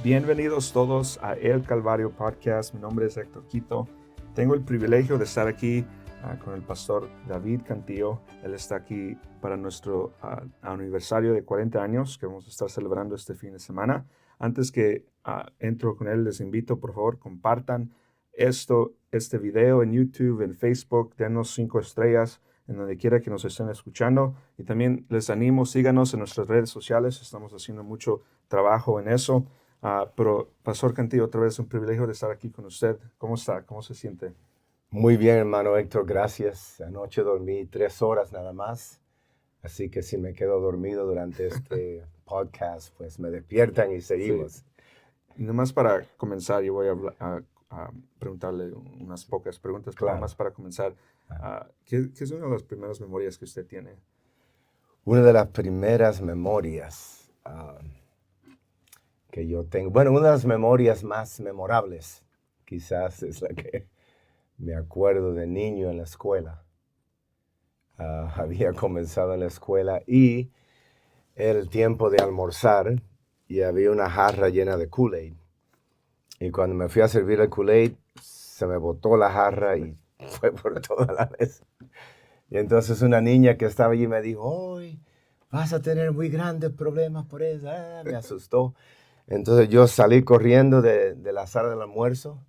Bienvenidos todos a El Calvario Podcast. Mi nombre es Héctor Quito. Tengo el privilegio de estar aquí con el pastor David Cantillo. Él está aquí para nuestro aniversario de 40 años que vamos a estar celebrando este fin de semana. Antes que entro con él, les invito, por favor, compartan este video en YouTube, en Facebook, denos 5 estrellas en donde quiera que nos estén escuchando. Y también les animo, síganos en nuestras redes sociales. Estamos haciendo mucho trabajo en eso. Pero, Pastor Cantillo, otra vez un privilegio de estar aquí con usted. ¿Cómo está? ¿Cómo se siente? Muy bien, hermano Héctor, gracias. Anoche dormí 3 horas nada más, así que si me quedo dormido durante este podcast, pues me despiertan y seguimos. Sí. Y nomás para comenzar, yo voy a preguntarle unas pocas preguntas, pero Claro. nomás para comenzar, ¿qué es una de las primeras memorias que usted tiene? Una de las primeras memorias que yo tengo, bueno, una de las memorias más memorables, quizás es la que me acuerdo de niño en la escuela. Había comenzado en la escuela y era el tiempo de almorzar y había una jarra llena de Kool-Aid. Y cuando me fui a servir el Kool-Aid, se me botó la jarra y fue por toda la mesa. Y entonces una niña que estaba allí me dijo, hoy vas a tener muy grandes problemas por eso. Me asustó. Entonces yo salí corriendo de la sala del almuerzo,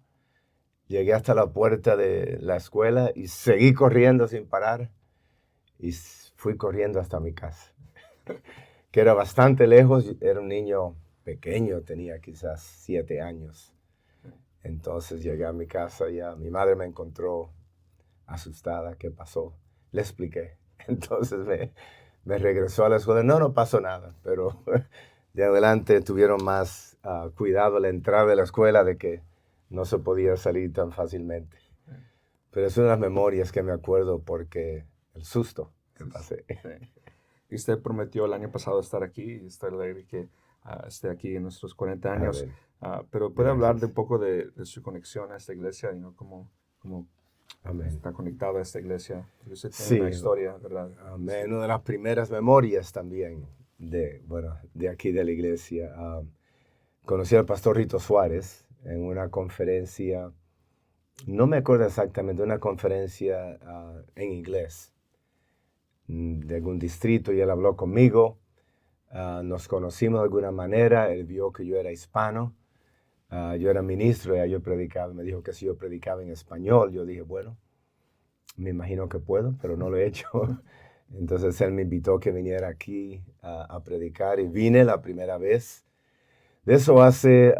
llegué hasta la puerta de la escuela y seguí corriendo sin parar. Y fui corriendo hasta mi casa, que era bastante lejos. Era un niño pequeño, tenía quizás 7 años. Entonces llegué a mi casa y mi madre me encontró asustada. ¿Qué pasó? Le expliqué. Entonces me regresó a la escuela. No pasó nada, pero de adelante tuvieron más cuidado al entrar de la escuela de que no se podía salir tan fácilmente. Pero es una de las memorias que me acuerdo porque el susto que pasé. Y usted prometió el año pasado estar aquí y estoy alegre que esté aquí en nuestros 40 años. Pero puede hablar de un poco de su conexión a esta iglesia, cómo Amén. está conectado a esta iglesia. Porque usted tiene Sí. una historia, ¿verdad? Amén. Una de las primeras memorias también de aquí de la iglesia. Conocí al pastor Rito Suárez en una conferencia, no me acuerdo exactamente, una conferencia en inglés de algún distrito, y él habló conmigo. Nos conocimos de alguna manera. Él vio que yo era hispano. Yo era ministro y yo predicaba. Me dijo que si yo predicaba en español, yo dije, bueno, me imagino que puedo, pero no lo he hecho. Entonces él me invitó que viniera aquí a predicar y vine la primera vez. De eso hace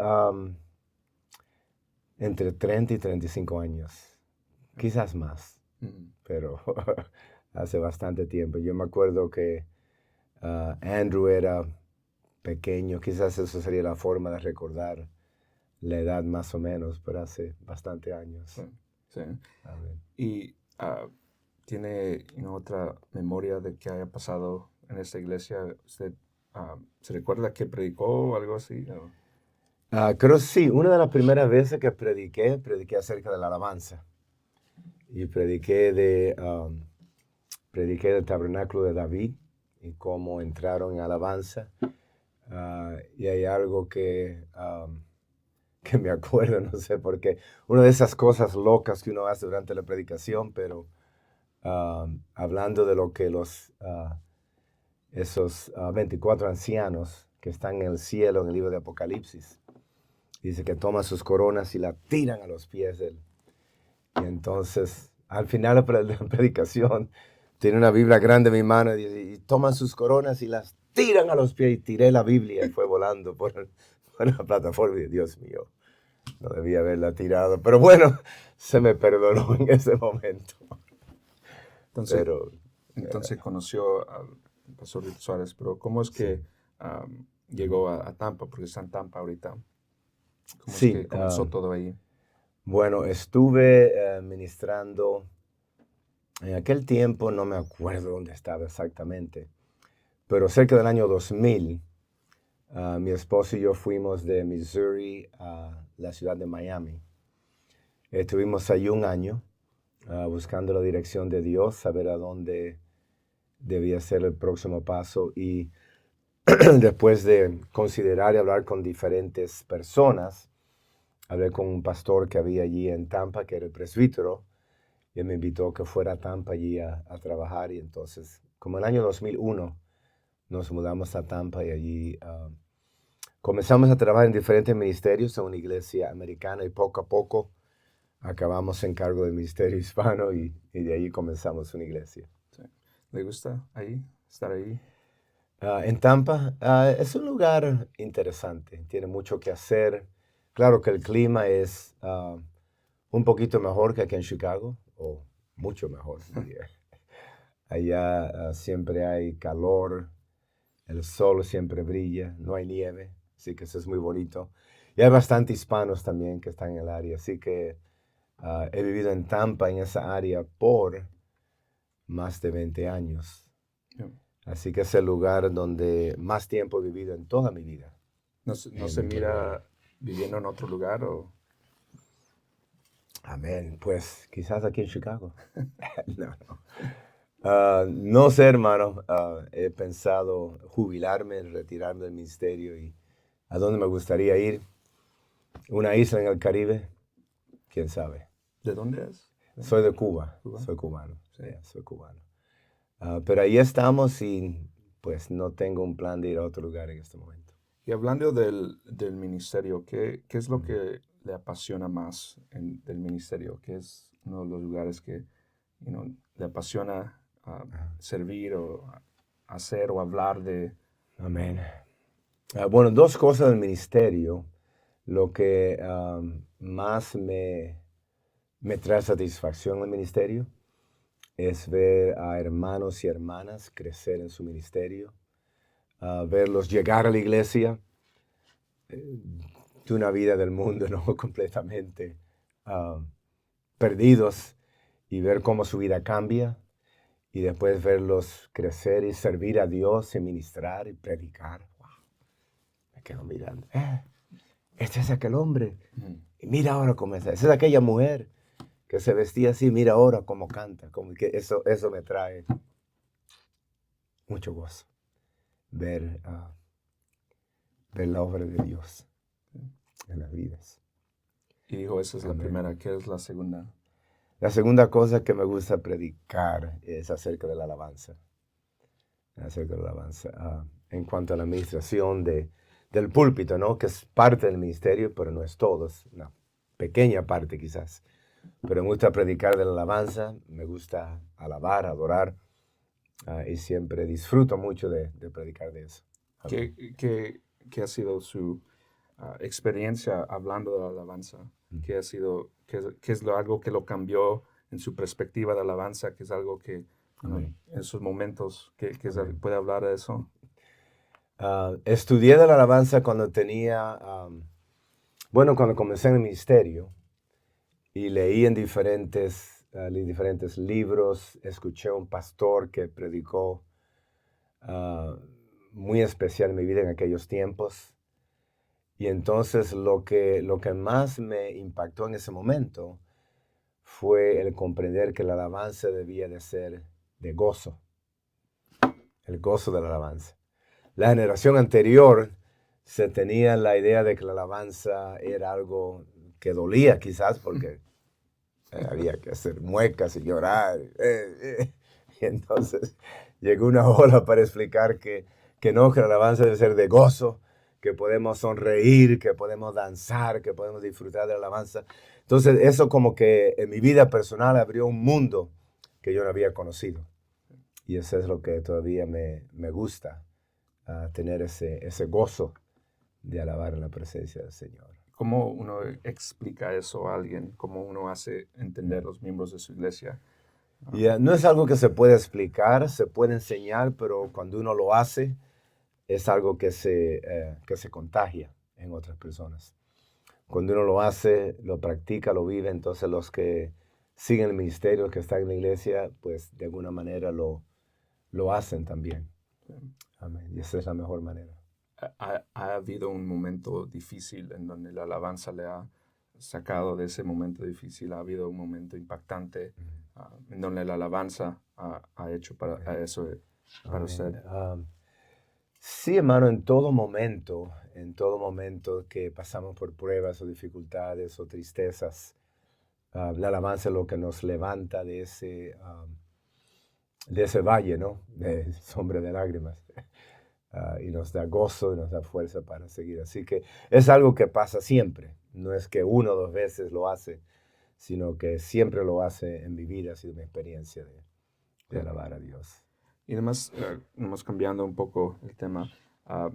entre 30 y 35 años, quizás más, pero hace bastante tiempo. Yo me acuerdo que Andrew era pequeño, quizás eso sería la forma de recordar la edad más o menos, pero hace bastante años. Sí. Amén. Y ¿tiene otra memoria de que haya pasado en esta iglesia? ¿Usted se recuerda que predicó o algo así? Creo sí, una de las primeras veces que prediqué acerca de la alabanza. Y prediqué del tabernáculo de David y cómo entraron en alabanza. Y hay algo que me acuerdo, no sé por qué, una de esas cosas locas que uno hace durante la predicación, pero hablando de lo que esos 24 ancianos que están en el cielo en el libro de Apocalipsis, dice que toman sus coronas y la tiran a los pies de él. Y entonces, al final de la predicación, tiene una Biblia grande en mi mano y toman sus coronas y las tiran a los pies. Y tiré la Biblia y fue volando por la plataforma. Y Dios mío, no debía haberla tirado. Pero bueno, se me perdonó en ese momento. Entonces conoció al pastor Rito Suárez, pero ¿cómo es que llegó a Tampa? Porque está en Tampa ahorita. ¿Cómo es que comenzó todo ahí? Bueno, estuve ministrando. En aquel tiempo no me acuerdo dónde estaba exactamente, pero cerca del año 2000, mi esposo y yo fuimos de Missouri a la ciudad de Miami. Estuvimos allí un año buscando la dirección de Dios, saber a dónde debía ser el próximo paso. Y después de considerar y hablar con diferentes personas, hablé con un pastor que había allí en Tampa, que era el presbítero, y él me invitó a que fuera a Tampa allí a trabajar. Y entonces, como en el año 2001, nos mudamos a Tampa y allí comenzamos a trabajar en diferentes ministerios en una iglesia americana y poco a poco acabamos en cargo del ministerio hispano y de ahí comenzamos una iglesia. Sí. ¿Le gusta ahí, estar ahí? En Tampa es un lugar interesante, tiene mucho que hacer. Claro que el clima es un poquito mejor que aquí en Chicago, o mucho mejor, diría. Allá siempre hay calor, el sol siempre brilla, no hay nieve, así que eso es muy bonito. Y hay bastante hispanos también que están en el área, así que he vivido en Tampa, en esa área, por más de 20 años. Yeah. Así que es el lugar donde más tiempo he vivido en toda mi vida. ¿No se mira viviendo en otro lugar o...? Amén. Pues quizás aquí en Chicago. No, no. No sé, hermano. He pensado jubilarme, retirarme del ministerio y a dónde me gustaría ir. Una isla en el Caribe, quién sabe. ¿De dónde es? Soy de Cuba. ¿Cuba? Soy cubano. Sí. Soy cubano. Pero ahí estamos y pues no tengo un plan de ir a otro lugar en este momento. Y hablando del ministerio, ¿qué es lo que le apasiona más del ministerio? ¿Qué es uno de los lugares que le apasiona servir o hacer o hablar de? Amén. Bueno, dos cosas del ministerio. Lo que más me trae satisfacción en el ministerio es ver a hermanos y hermanas crecer en su ministerio, verlos llegar a la iglesia de una vida del mundo, ¿no? Completamente perdidos, y ver cómo su vida cambia, y después verlos crecer y servir a Dios y ministrar y predicar. Wow. Me quedo mirando. Este es aquel hombre. Y mira ahora cómo es. Esa es aquella mujer que se vestía así. Mira ahora cómo canta. Como que eso me trae mucho gozo. Ver la obra de Dios en las vidas. Y dijo, esa es la Amén. primera. ¿Qué es la segunda? La segunda cosa que me gusta predicar es acerca de la alabanza. Acerca de la alabanza. En cuanto a la administración del púlpito, ¿no? Que es parte del ministerio, pero no es todo. Es una pequeña parte quizás. Pero me gusta predicar de la alabanza, me gusta alabar, adorar, y siempre disfruto mucho de predicar de eso. ¿Qué ha sido su experiencia hablando de la alabanza? ¿Qué ha sido, qué es algo que lo cambió en su perspectiva de alabanza? ¿Qué es algo que en esos momentos, puede hablar de eso? Estudié de la alabanza cuando cuando comencé en el ministerio, y leí en diferentes libros. Escuché a un pastor que predicó muy especial en mi vida en aquellos tiempos. Y entonces lo que más me impactó en ese momento fue el comprender que la alabanza debía de ser de gozo. El gozo de la alabanza. La generación anterior se tenía la idea de que la alabanza era algo que dolía quizás porque había que hacer muecas y llorar. Y entonces llegó una ola para explicar que no, que la alabanza debe ser de gozo, que podemos sonreír, que podemos danzar, que podemos disfrutar de la alabanza. Entonces eso como que en mi vida personal abrió un mundo que yo no había conocido. Y eso es lo que todavía me gusta, tener ese gozo de alabar en la presencia del Señor. ¿Cómo uno explica eso a alguien? ¿Cómo uno hace entender a los miembros de su iglesia? No es algo que se puede explicar, se puede enseñar, pero cuando uno lo hace, es algo que se contagia en otras personas. Cuando uno lo hace, lo practica, lo vive, entonces los que siguen el ministerio, que están en la iglesia, pues de alguna manera lo hacen también. Sí. Amén. Y esa es la mejor manera. ¿Ha habido un momento difícil en donde la alabanza le ha sacado de ese momento difícil? ¿Ha habido un momento impactante en donde la alabanza ha hecho para eso para usted? Sí, hermano, en todo momento que pasamos por pruebas o dificultades o tristezas, la alabanza es lo que nos levanta de ese valle, ¿no? De sombra de lágrimas. Y nos da gozo y nos da fuerza para seguir. Así que es algo que pasa siempre. No es que una o dos veces lo hace, sino que siempre lo hace en mi vida. Ha sido mi experiencia de Claro. alabar a Dios. Y además, nomás cambiando un poco el tema, ah,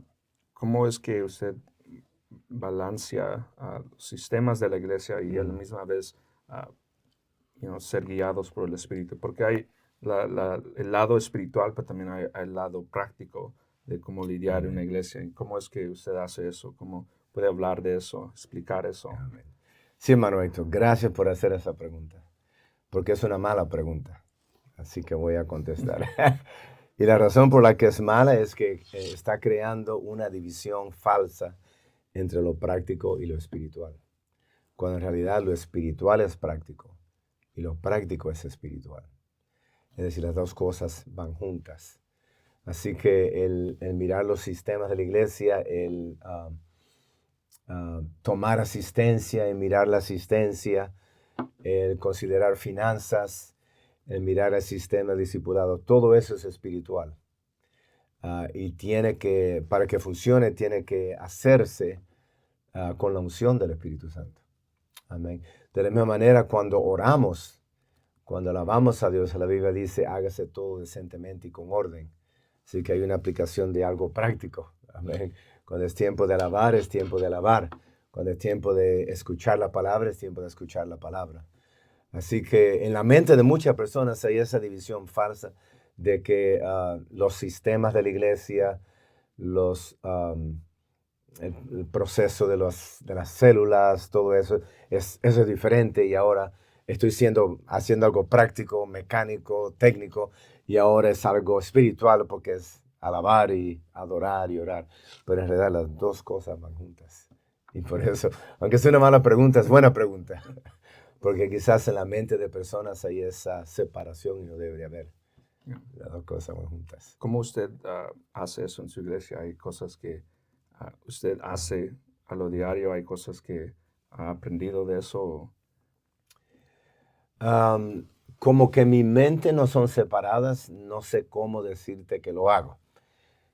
¿cómo es que usted balancea los sistemas de la iglesia y a la Mm, misma vez ah, ser guiados por el Espíritu? Porque hay el lado espiritual, pero también hay el lado práctico de cómo lidiar en una amén. iglesia. ¿Y cómo es que usted hace eso? ¿Cómo puede hablar de eso, explicar eso? Amén. Sí, hermano Héctor, gracias por hacer esa pregunta, porque es una mala pregunta. Así que voy a contestar. Y la razón por la que es mala es que está creando una división falsa entre lo práctico y lo espiritual, cuando en realidad lo espiritual es práctico y lo práctico es espiritual. Es decir, las dos cosas van juntas. Así que el mirar los sistemas de la iglesia, tomar asistencia, el mirar la asistencia, el considerar finanzas, el mirar el sistema discipulado, todo eso es espiritual. Y para que funcione, tiene que hacerse con la unción del Espíritu Santo. Amén. De la misma manera, cuando oramos, cuando alabamos a Dios, la Biblia dice, hágase todo decentemente y con orden. Así que hay una aplicación de algo práctico. Amén. Cuando es tiempo de alabar, es tiempo de alabar. Cuando es tiempo de escuchar la palabra, es tiempo de escuchar la palabra. Así que en la mente de muchas personas hay esa división falsa de que los sistemas de la iglesia, el proceso de las células, todo eso, eso es diferente y ahora estoy haciendo algo práctico, mecánico, técnico y ahora es algo espiritual porque es alabar y adorar y orar. Pero en realidad las dos cosas van juntas. Y por eso, aunque sea una mala pregunta, es buena pregunta. Porque quizás en la mente de personas hay esa separación y no debería haber. Yeah. Las dos cosas van juntas. ¿Cómo usted hace eso en su iglesia? ¿Hay cosas que usted hace a lo diario? ¿Hay cosas que ha aprendido de eso? Am, Como que mi mente no son separadas, no sé cómo decirte que lo hago.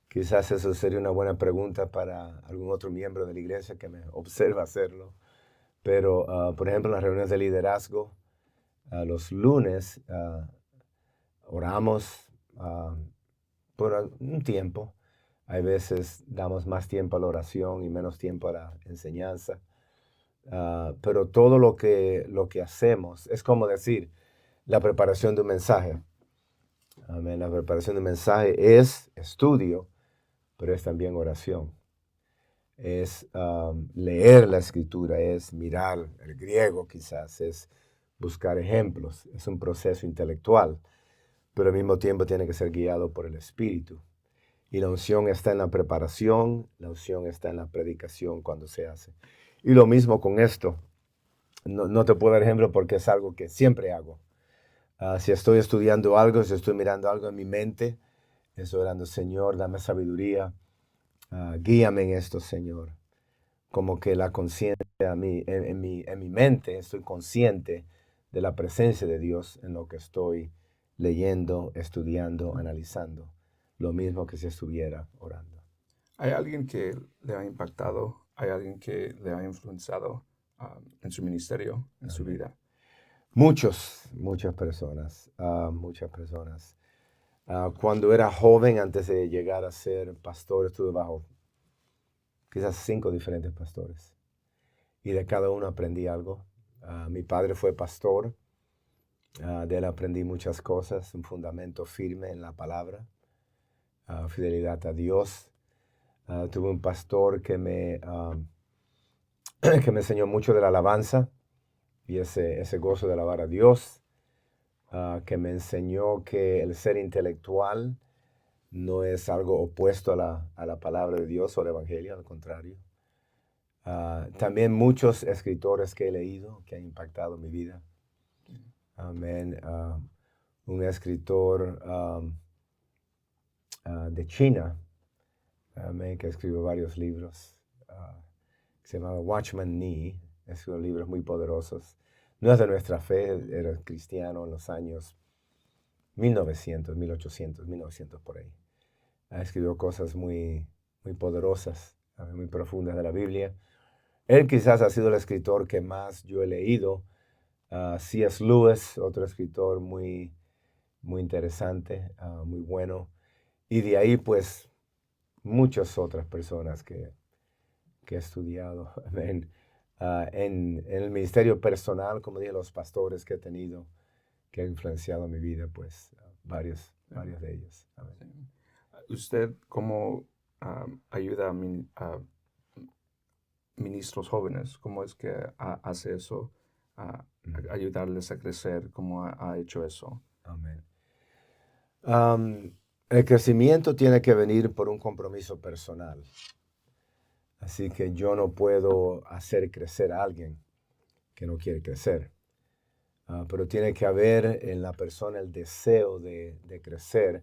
Quizás eso sería una buena pregunta para algún otro miembro de la iglesia que me observa hacerlo. Pero, por ejemplo, en las reuniones de liderazgo, los lunes oramos por un tiempo. Hay veces damos más tiempo a la oración y menos tiempo a la enseñanza. Pero todo lo que hacemos es como decir la preparación de un mensaje. Amén. La preparación de un mensaje es estudio, pero es también oración. Es leer la escritura, es mirar el griego quizás, es buscar ejemplos. Es un proceso intelectual, pero al mismo tiempo tiene que ser guiado por el Espíritu. Y la unción está en la preparación, la unción está en la predicación cuando se hace. Y lo mismo con esto. No te puedo dar ejemplo porque es algo que siempre hago. Si estoy estudiando algo, si estoy mirando algo en mi mente, estoy orando, Señor, dame sabiduría, guíame en esto, Señor. Como que la conciencia a mí, en mi mente, estoy consciente de la presencia de Dios en lo que estoy leyendo, estudiando, analizando. Lo mismo que si estuviera orando. ¿Hay alguien que le ha impactado? ¿Hay alguien que le ha influenciado en su ministerio, en su Amén. vida? Muchas personas, muchas personas. Cuando era joven, antes de llegar a ser pastor, estuve bajo quizás 5 diferentes pastores. Y de cada uno aprendí algo. Mi padre fue pastor. De él aprendí muchas cosas, un fundamento firme en la palabra, fidelidad a Dios. Tuve un pastor que me enseñó mucho de la alabanza y ese gozo de alabar a Dios, que me enseñó que el ser intelectual no es algo opuesto a la palabra de Dios o al Evangelio, al contrario. También muchos escritores que he leído que han impactado mi vida. Amén. Un escritor de China, amén, que escribió varios libros, que se llamaba Watchman Nee. Escribió libros muy poderosos. No es de nuestra fe, era cristiano en los años 1900, 1800, 1900 por ahí. Escribió cosas muy, muy poderosas, muy profundas de la Biblia. Él quizás ha sido el escritor que más yo he leído. C.S. Lewis, otro escritor muy, muy interesante, muy bueno. Y de ahí, pues, muchas otras personas que he estudiado. Amén. En el ministerio personal, como dije, los pastores que he tenido, que han influenciado mi vida, pues, varios de ellos. Amén. Sí. ¿Usted cómo ayuda a ministros jóvenes? ¿Cómo es que hace eso? Ayudarles a crecer, ¿cómo ha hecho eso? Amén. El crecimiento tiene que venir por un compromiso personal. Así que yo no puedo hacer crecer a alguien que no quiere crecer. Pero tiene que haber en la persona el deseo de crecer.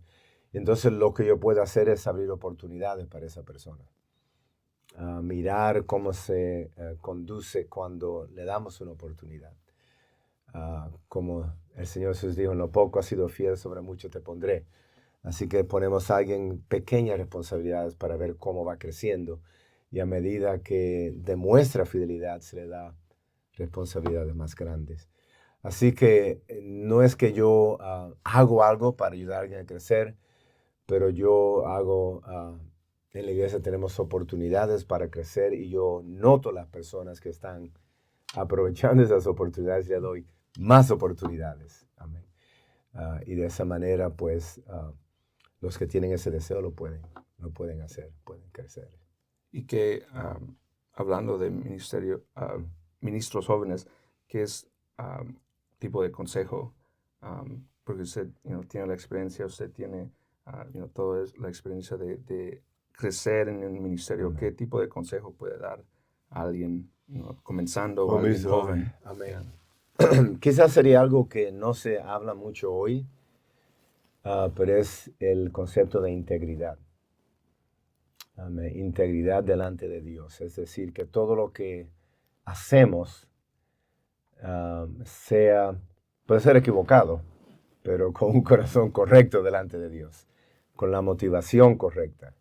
Y entonces lo que yo puedo hacer es abrir oportunidades para esa persona. Mirar cómo se conduce cuando le damos una oportunidad. Como el Señor Jesús dijo, en lo poco has sido fiel, sobre mucho te pondré. Así que ponemos a alguien pequeñas responsabilidades para ver cómo va creciendo. Y a medida que demuestra fidelidad, se le da responsabilidades más grandes. Así que no es que yo hago algo para ayudar a alguien a crecer, pero yo hago, en la iglesia tenemos oportunidades para crecer y yo noto las personas que están aprovechando esas oportunidades y le doy más oportunidades. Amén. Y de esa manera, pues, los que tienen ese deseo lo pueden hacer, pueden crecer. Y que, hablando de ministros jóvenes, ¿qué es tipo de consejo? Porque usted tiene la experiencia, usted tiene toda la experiencia de crecer en el ministerio. Amén. ¿Qué tipo de consejo puede dar a alguien comenzando o Oh, a alguien mis joven? amén. Quizás sería algo que no se habla mucho hoy, pero es el concepto de integridad. Amén. Integridad delante de Dios. Es decir, que todo lo que hacemos puede ser equivocado, pero con un corazón correcto delante de Dios, con la motivación correcta,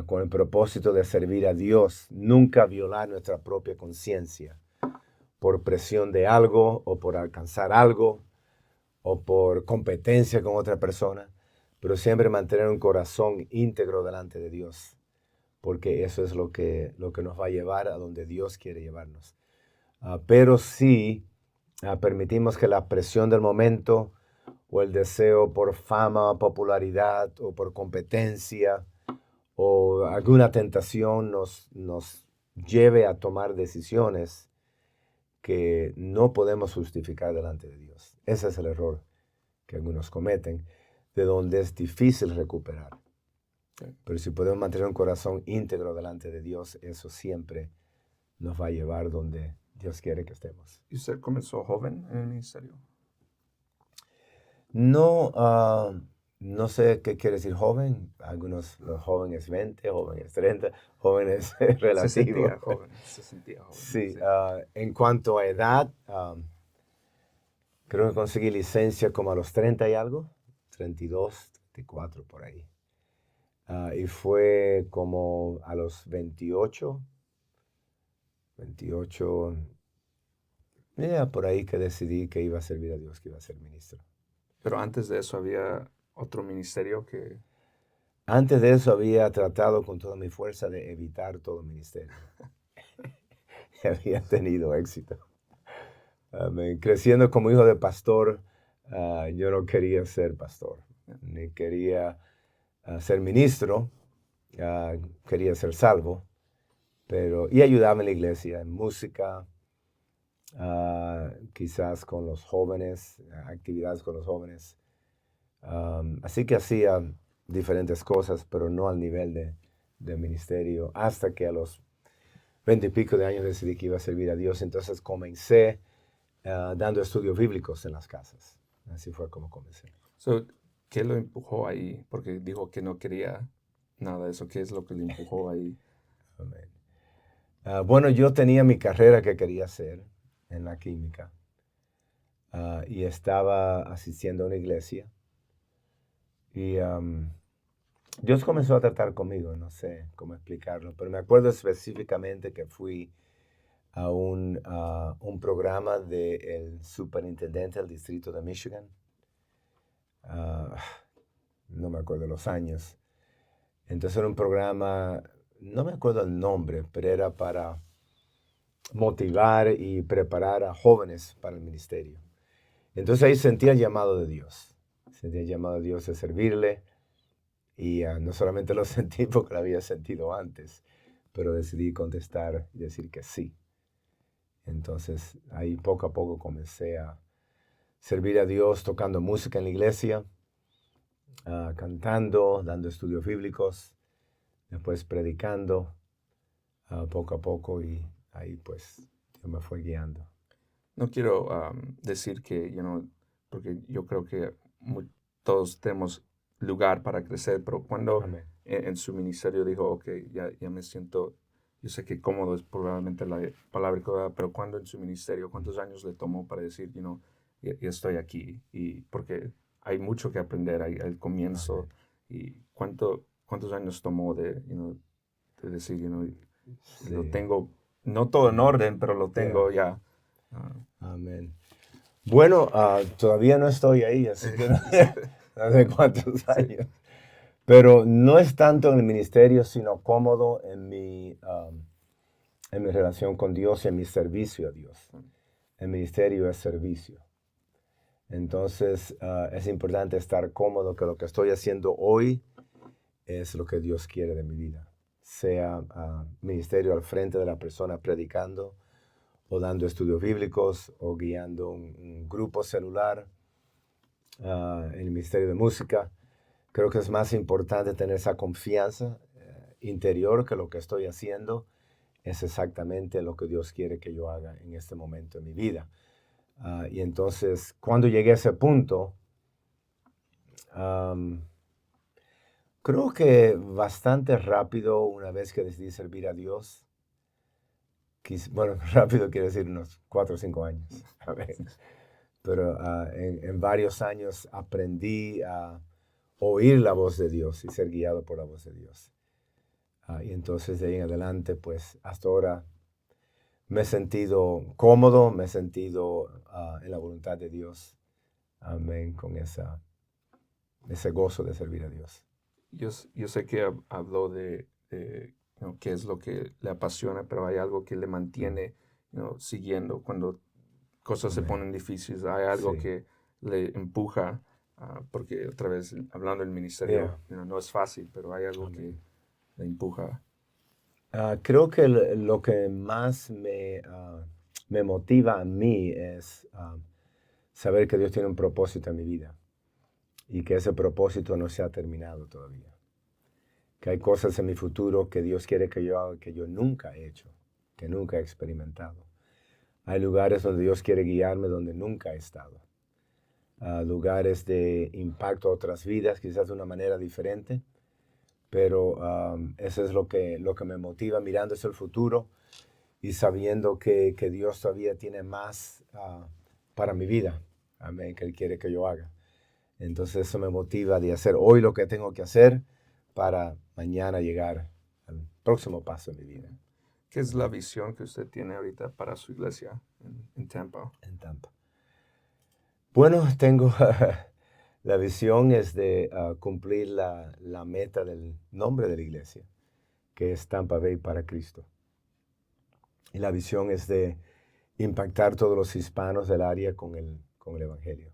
con el propósito de servir a Dios, nunca violar nuestra propia conciencia por presión de algo o por alcanzar algo o por competencia con otra persona, pero siempre mantener un corazón íntegro delante de Dios, porque eso es lo que nos va a llevar a donde Dios quiere llevarnos. Pero si permitimos que la presión del momento o el deseo por fama, popularidad o por competencia o alguna tentación nos lleve a tomar decisiones que no podemos justificar delante de Dios. Ese es el error que algunos cometen, de donde es difícil recuperar. Pero si podemos mantener un corazón íntegro delante de Dios, eso siempre nos va a llevar donde Dios quiere que estemos. ¿Y usted comenzó joven en el ministerio? No, no sé qué quiere decir joven. Algunos, los jóvenes 20, jóvenes 30, jóvenes Se relativos. sentía joven, se sentía joven. Sí, Sí. en cuanto a edad, creo que conseguí licencia como a los 30 y algo, 32, 34 por ahí. Y fue como a los 28, por ahí que decidí que iba a servir a Dios, que iba a ser ministro. Pero antes de eso había otro ministerio que... Antes de eso había tratado con toda mi fuerza de evitar todo ministerio. Y había tenido éxito. Creciendo como hijo de pastor, yo no quería ser pastor, ni quería ser ministro, quería ser salvo, y ayudaba en la iglesia, en música, quizás con los jóvenes, actividades con los jóvenes. Así que hacía diferentes cosas, pero no al nivel de ministerio, hasta que a los 20 y pico de años decidí que iba a servir a Dios. Entonces comencé dando estudios bíblicos en las casas. Así fue como comencé. So, ¿qué lo empujó ahí? Porque dijo que no quería nada de eso. ¿Qué es lo que le empujó ahí? Amén. Bueno, yo tenía mi carrera que quería hacer en la química y estaba asistiendo a una iglesia y Dios comenzó a tratar conmigo, no sé cómo explicarlo, pero me acuerdo específicamente que fui a un programa del superintendente del distrito de Michigan. Ah, no me acuerdo los años. Entonces era un programa, no me acuerdo el nombre, pero era para motivar y preparar a jóvenes para el ministerio. Entonces ahí sentía el llamado de Dios. Sentía el llamado de Dios de servirle. Y no solamente lo sentí porque lo había sentido antes, pero decidí contestar y decir que sí. Entonces ahí poco a poco comencé a servir a Dios tocando música en la iglesia, cantando, dando estudios bíblicos, después predicando poco a poco y ahí pues Dios me fue guiando. No quiero decir que, porque yo creo que todos tenemos lugar para crecer, pero cuando Amén. en su ministerio dijo, ok, ya me siento, yo sé que cómodo es probablemente la palabra equivocada, pero cuando en su ministerio, ¿cuántos años le tomó para decir, ya estoy aquí? Y porque hay mucho que aprender ahí al comienzo. Amén. ¿Y cuántos años tomó de decir, lo Sí. tengo, no todo en orden, pero lo Yeah. tengo ya? Ah, Amén. Bueno, todavía no estoy ahí, así que no sé, no sé cuántos años. Pero no es tanto en el ministerio, sino cómodo en mi relación con Dios y en mi servicio a Dios. El ministerio es servicio. Entonces, es importante estar cómodo que lo que estoy haciendo hoy es lo que Dios quiere de mi vida. Sea ministerio al frente de la persona predicando, o dando estudios bíblicos, o guiando un grupo celular en el ministerio de música. Creo que es más importante tener esa confianza interior que lo que estoy haciendo es exactamente lo que Dios quiere que yo haga en este momento de mi vida. Y entonces, cuando llegué a ese punto, um, creo que bastante rápido, una vez que decidí servir a Dios, bueno, rápido quiere decir unos 4 o 5 años, a ver, pero en varios años aprendí a oír la voz de Dios y ser guiado por la voz de Dios. Y entonces de ahí en adelante, pues hasta ahora me he sentido cómodo, me he sentido en la voluntad de Dios. Amén, con ese gozo de servir a Dios. yo sé que habló de, qué es lo que le apasiona, pero hay algo que le Mm. mantiene, siguiendo cuando cosas se Amén. ponen difíciles. Hay algo Sí. que le empuja, porque otra vez hablando del Yeah. ministerio, no es fácil, pero hay algo que Amén. le empuja. Creo que lo que más me motiva a mí es saber que Dios tiene un propósito en mi vida y que ese propósito no se ha terminado todavía. Que hay cosas en mi futuro que Dios quiere que yo haga que yo nunca he hecho, que nunca he experimentado. Hay lugares donde Dios quiere guiarme donde nunca he estado. Lugares de impacto a otras vidas, quizás de una manera diferente, pero eso es lo que me motiva mirando hacia el futuro y sabiendo que Dios todavía tiene más para mi vida, amén, que Él quiere que yo haga. Entonces eso me motiva de hacer hoy lo que tengo que hacer para mañana llegar al próximo paso de mi vida. ¿Qué es la Amén. visión que usted tiene ahorita para su iglesia en Tampa? En Tampa. Bueno, tengo la visión es de cumplir la meta del nombre de la iglesia, que es Tampa Bay para Cristo. Y la visión es de impactar todos los hispanos del área con el Evangelio.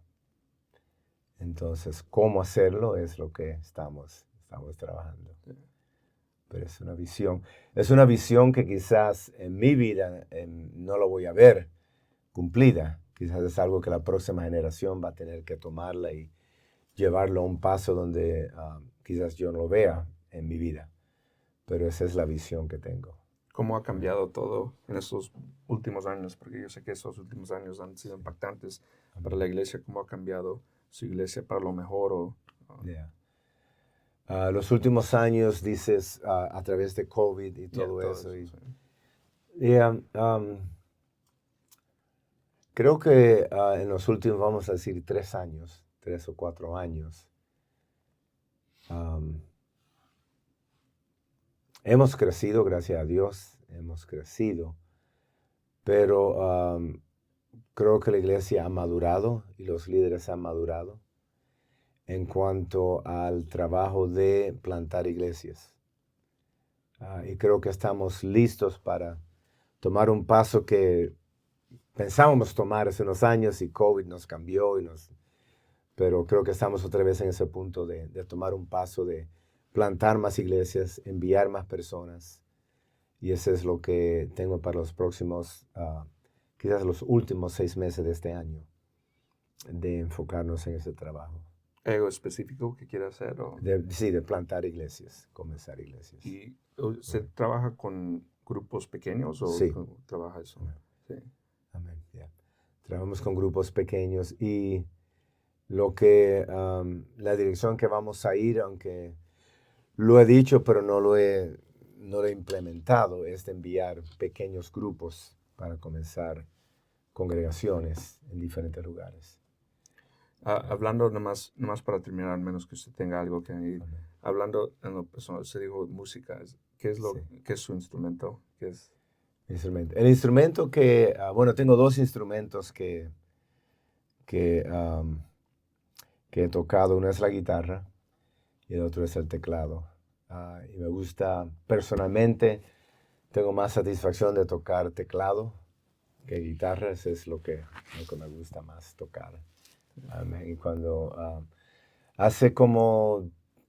Entonces, ¿cómo hacerlo? Es lo que estamos trabajando. Pero es una visión. Es una visión que quizás en mi vida no lo voy a ver cumplida. Quizás es algo que la próxima generación va a tener que tomarla y llevarlo a un paso donde quizás yo no lo vea en mi vida. Pero esa es la visión que tengo. ¿Cómo ha cambiado todo en estos últimos años? Porque yo sé que esos últimos años han sido impactantes para Amén. la iglesia. ¿Cómo ha cambiado su iglesia para lo mejor? Yeah. Los últimos años, dices, a través de COVID y todo todo eso. eso, sí. Yeah, creo que en los últimos, vamos a decir, 3 o 4 años, hemos crecido, gracias a Dios, hemos crecido, pero creo que la iglesia ha madurado y los líderes han madurado en cuanto al trabajo de plantar iglesias. Y creo que estamos listos para tomar un paso que pensábamos tomar hace unos años y COVID nos cambió, pero creo que estamos otra vez en ese punto de tomar un paso de plantar más iglesias, enviar más personas. Y eso es lo que tengo para los próximos, quizás los últimos 6 meses de este año, de enfocarnos en ese trabajo. ¿Algo específico que quiera hacer? Sí, de plantar iglesias, comenzar iglesias. ¿Y usted trabaja con grupos pequeños o Sí. trabaja eso? Sí. Amén. Yeah. Trabajamos con grupos pequeños y lo que, la dirección que vamos a ir, aunque lo he dicho, pero no lo he implementado, es de enviar pequeños grupos para comenzar congregaciones en diferentes lugares. Hablando nomás para terminar, al menos que usted tenga algo que añadir. Amén. Hablando en lo personal, usted dijo música. ¿Qué es qué es su instrumento? ¿Qué es? El instrumento que, bueno, tengo 2 instrumentos que he tocado. Uno es la guitarra y el otro es el teclado. Y me gusta, personalmente, tengo más satisfacción de tocar teclado que guitarra. Eso es lo que me gusta más tocar. Y cuando hace como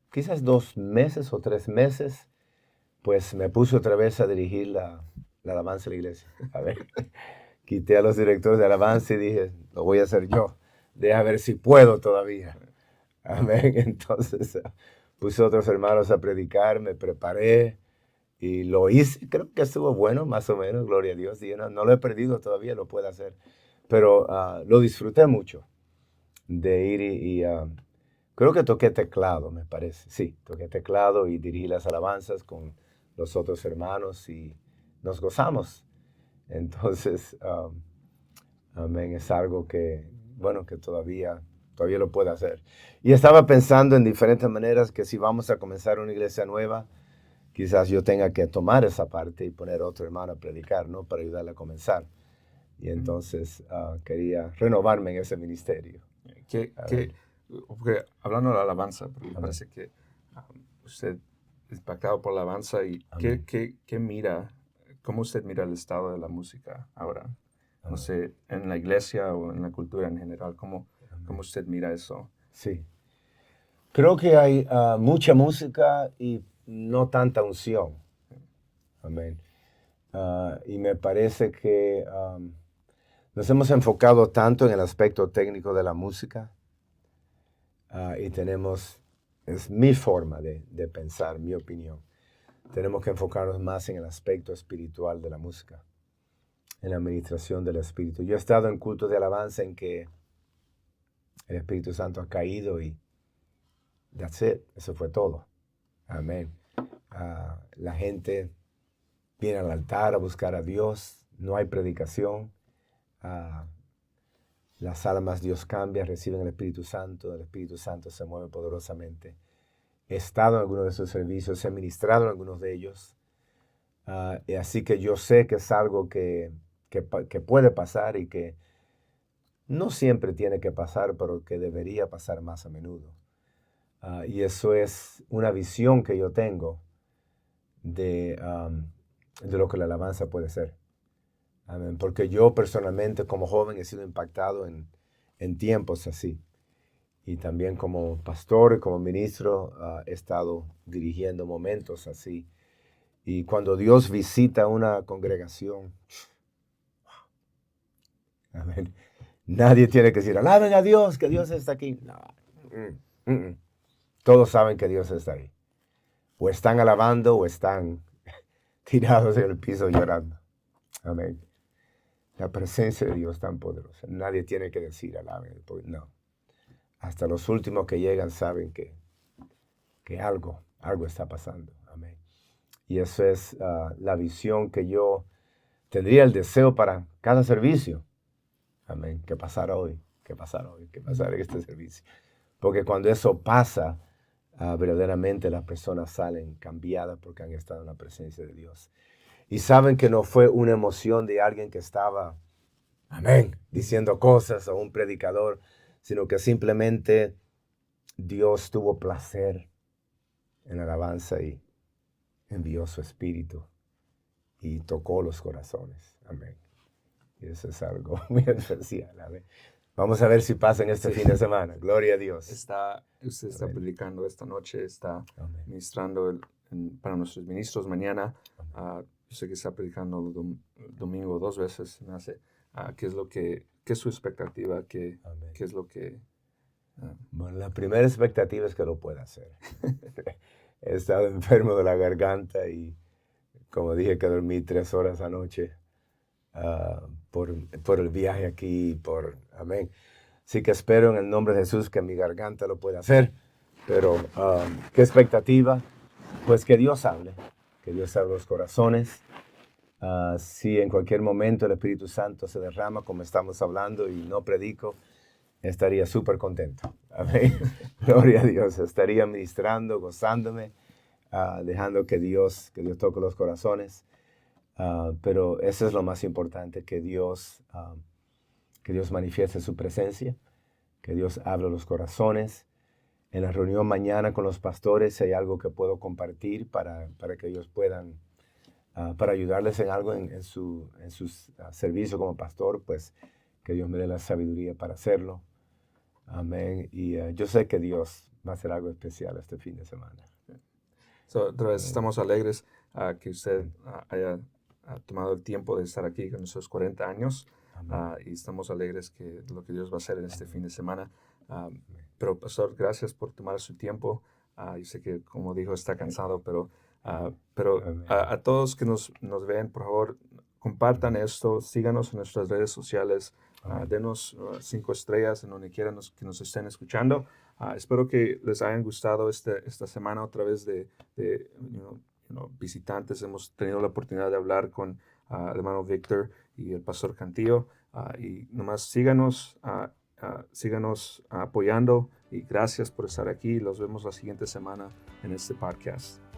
quizás 2 meses o 3 meses, pues me puse otra vez a dirigir la alabanza de la iglesia. A ver, quité a los directores de alabanza y dije, lo voy a hacer yo. Deja ver si puedo todavía. Amén. Entonces puse a otros hermanos a predicar, me preparé y lo hice. Creo que estuvo bueno, más o menos, gloria a Dios. Y no lo he perdido todavía, lo puedo hacer. Pero lo disfruté mucho de ir y creo que toqué teclado, me parece. Sí, toqué teclado y dirigí las alabanzas con los otros hermanos y nos gozamos. Entonces, amén, es algo que, bueno, que todavía lo puedo hacer. Y estaba pensando en diferentes maneras que si vamos a comenzar una iglesia nueva, quizás yo tenga que tomar esa parte y poner a otro hermano a predicar, ¿no? Para ayudarle a comenzar. Y entonces quería renovarme en ese ministerio. Porque hablando de la alabanza, porque me parece que usted es impactado por la alabanza y ¿qué mira? ¿Cómo usted mira el estado de la música ahora? No sé, en la iglesia o en la cultura en general, ¿cómo usted mira eso? Sí. Creo que hay mucha música y no tanta unción. Amén. Y me parece que nos hemos enfocado tanto en el aspecto técnico de la música y es mi forma de pensar, mi opinión. Tenemos que enfocarnos más en el aspecto espiritual de la música, en la administración del Espíritu. Yo he estado en cultos de alabanza en que el Espíritu Santo ha caído y that's it, eso fue todo. Amén. La gente viene al altar a buscar a Dios, no hay predicación. Las almas Dios cambia, reciben el Espíritu Santo se mueve poderosamente. He estado en algunos de esos servicios, he ministrado en algunos de ellos, y así que yo sé que es algo que puede pasar y que no siempre tiene que pasar, pero que debería pasar más a menudo. Y eso es una visión que yo tengo de lo que la alabanza puede ser. Amén. Porque yo personalmente como joven he sido impactado en tiempos así. Y también como pastor y como ministro he estado dirigiendo momentos así. Y cuando Dios visita una congregación, amén, nadie tiene que decir, alaben a Dios, que Dios está aquí. No. Todos saben que Dios está ahí. O están alabando o están tirados en el piso llorando. Amén. La presencia de Dios tan poderosa. Nadie tiene que decir alaben. No. Hasta los últimos que llegan saben que que algo está pasando. Amén. Y eso es la visión que yo tendría, el deseo para cada servicio. Amén. Que pasara hoy, que pasara hoy, que pasara en este servicio. Porque cuando eso pasa, verdaderamente las personas salen cambiadas porque han estado en la presencia de Dios. Y saben que no fue una emoción de alguien que estaba, amén, diciendo cosas o un predicador, sino que simplemente Dios tuvo placer en la alabanza y envió su espíritu y tocó los corazones. Amén. Y eso es algo muy especial. Amén. Vamos a ver si pasa en este fin de semana. Gloria a Dios. Usted está Amén. predicando esta noche, está Amén. ministrando para nuestros ministros mañana. Yo sé que está predicando el domingo 2 veces. Me hace, ¿qué es su expectativa? Amén. ¿Qué es lo que... Bueno, la primera expectativa es que lo pueda hacer. He estado enfermo de la garganta y, como dije, que dormí 3 horas anoche por el viaje aquí. Amén. Así que espero en el nombre de Jesús que mi garganta lo pueda hacer. Pero, ¿qué expectativa? Pues que Dios hable los corazones. Si en cualquier momento el Espíritu Santo se derrama, como estamos hablando, y no predico, estaría súper contento. Amén. Gloria a Dios. Estaría ministrando, gozándome, dejando que Dios toque los corazones. Pero eso es lo más importante, que Dios manifieste su presencia, que Dios hable los corazones. En la reunión mañana con los pastores, si hay algo que puedo compartir para que ellos puedan, para ayudarles en algo en su servicio como pastor, pues que Dios me dé la sabiduría para hacerlo. Amén. Y yo sé que Dios va a hacer algo especial este fin de semana. Otra vez estamos alegres que usted haya tomado el tiempo de estar aquí con nuestros 40 años. Y estamos alegres que lo que Dios va a hacer en este fin de semana. Pero, pastor, gracias por tomar su tiempo. Yo sé que, como dijo, está cansado, pero a todos que nos ven, por favor, compartan esto, síganos en nuestras redes sociales, denos 5 estrellas en donde quieran que nos estén escuchando. Espero que les hayan gustado esta semana otra vez de visitantes. Hemos tenido la oportunidad de hablar con el hermano Víctor y el pastor Cantillo. Y nomás síganos apoyando y gracias por estar aquí. Los vemos la siguiente semana en este podcast.